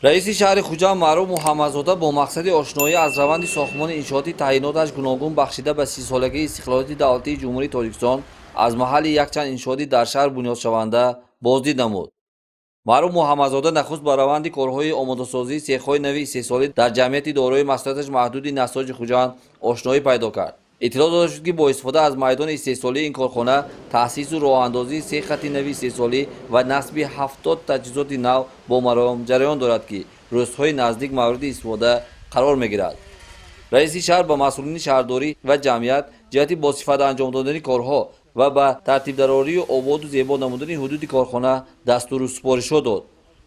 раиси шаҳри хуҷанд маъруф муҳаммадзода бо мақсади ошноӣ аз раванди сохтмони иншооти таъйиноташ гуногун бахшида ба 30-солагии истиқлолияти давлатии ҷумҳурии Тоҷикистон аз маҳалли якчанд иншооти дар шаҳр бунёдшаванда боздид намуд. маъруф муҳаммадзода нахуст ба раванди корҳои омодасозии сехҳои нави истеҳсолӣ дар ҷамъияти дорои маслиҳаташ маҳдуди насоҷи хуҷанд ошноӣ пайдо кард. иттилоъ дода шуд ки бо истифода аз майдони истеҳсолии ин корхона таъсису роҳандозии 3 хати нави истеҳсолӣ ва насби 70 таҷҳизоти нав бо мароим ҷараён дорад ки рӯзҳои наздик мавриди истифода қарор мегирад. раиси шаҳр ба масъулини шаҳрдорӣ ва ҷамъият ҷиҳати босифат анҷом додани корҳо ва ба тартибдарорию ободу зебо намудани ҳудуди корхона дастуру супоришҳо дод.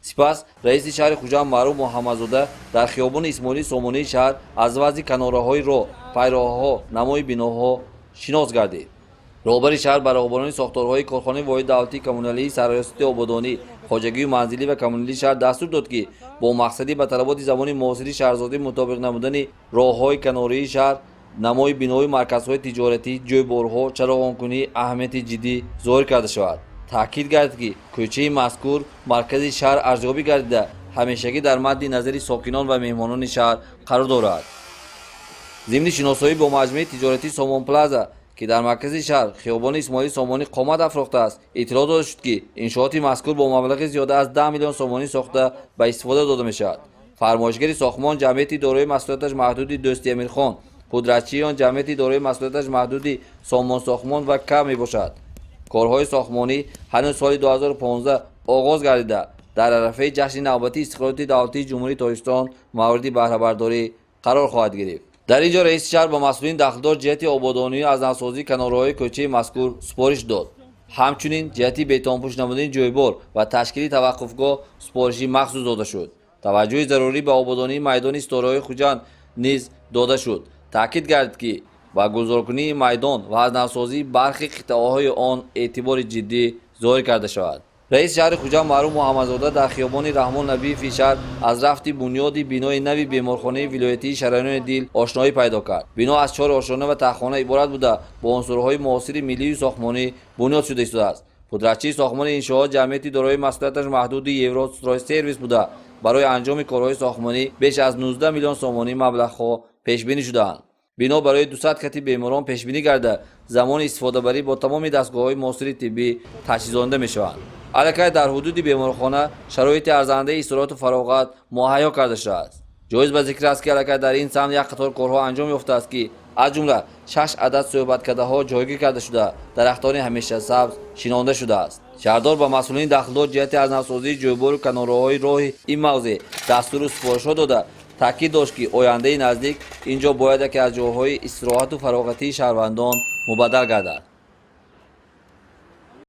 сипас раиси шаҳри хуҷанд маъруф муҳаммадзода дар хиёбони исмоили сомонии шаҳр аз вазъи канораҳои роҳ, пайроҳаҳо, намои биноҳо шинос гардид. роҳбари шаҳр ба раҳбарони сохторҳои корхонаи воҳид давлатии коммуналии сарриёсати ободонӣ, хоҷагию манзилӣ ва коммуналии шаҳр дастур дод ки бо мақсади ба талаботи замони муосири шаҳрзодӣ мутобиқ намудани роҳҳои канории шаҳр, намои бинои марказҳои тиҷоратӣ, ҷойборҳо, чароғонкунӣ аҳамияти ҷиддӣ зоҳир карда шавад. таъкид гардид ки кӯчаи мазкур маркази шаҳр арзёбӣ гардида ҳамешагӣ дар мадди назари сокинон ва меҳмонони шаҳр қарор дорад. зимни шиносоӣ бо маҷмӯи тиҷоратии Somon Plaza ки дар маркази шаҳр хиёбони Исмоили Сомонӣ қомат афрохтааст, иттилоъ дода шуд ки иншооти мазкур бо маблағи зиёда аз 10 миллион сомонӣ сохта ба истифода дода мешавад. фармоишгари сохтмон ҷамъияти дорои масъулияташ маҳдуди Дӯсти Амирхон, пудрачии он ҷамъияти дорои масъулияташ маҳдуди Somon Сохтмон ва К мебошад. корҳои сохтмонӣ ҳанӯз соли 2015 оғоз гардида дар арафаи ҷашни навбатии истиқлолияти давлатии ҷумҳурии Тоҷикистон мавриди баҳрабардорӣ қарор хоҳад гирифт. дар ин ҷо раиси шаҳр ба масъулини дахлдор ҷиҳати ободонӣ аз навсозии канораҳои кӯчаи мазкур супориш дод. ҳамчунин ҷиҳати бетонпӯш намудани ҷойбор ва ташкили таваққуфгоҳ супориши махсус дода шуд. таваҷҷӯҳи зарурӣ ба ободонии майдони истораҳои хуҷанд низ дода шуд. таъкид гардид ки ба гузоркунии майдон ва аз навсозии бархи қитъаҳои он эътибори ҷиддӣ зоҳир карда шавад. раиси шаҳри хуҷанд маъруф муҳаммадзода дар хиёбони Раҳмон Набиеви шаҳр аз рафти бунёди бинои нави беморхонаи вилоятии Шароёни Дил ошноӣ пайдо кард. бино аз 4 ошхона ва таххона иборат буда бо унсурҳои муосири миллию сохтмонӣ бунёд шуда истодааст. пудрачии сохтмони иншоот ҷамъияти дорои масъулияташ маҳдуди Евростройсервис буда барои анҷоми корҳои сохтмонӣ беш аз 19 миллион сомонӣ маблағҳо пешбинӣ шудаанд. бино барои 200 хати беморон пешбинӣ карда замони истифодабарӣ бо тамоми дастгоҳҳои муосири тиббӣ таҷҳизонда мешаванд. аллакай дар ҳудуди беморхона шароити арзандаи истироҳату фароғат муҳайё карда шудааст. ҷоиз ба зикр аст ки аллакай дар ин самт як қатор корҳо анҷом ёфтааст ки аз ҷумла 6 адад суҳбаткадаҳо ҷойгир карда шуда дарахтони ҳамешасабз шинонда шудааст. шаҳрдор ба масъулини дахлдор ҷиҳати аз навсозии ҷойбору канораҳои роҳи ин мавзеъ дастуру супоришҳо дода таъкид дошт ки ояндаи наздик ин ҷо бояд яке аз ҷойҳои истироҳату фароғатии шаҳрвандон мубаддал гардад.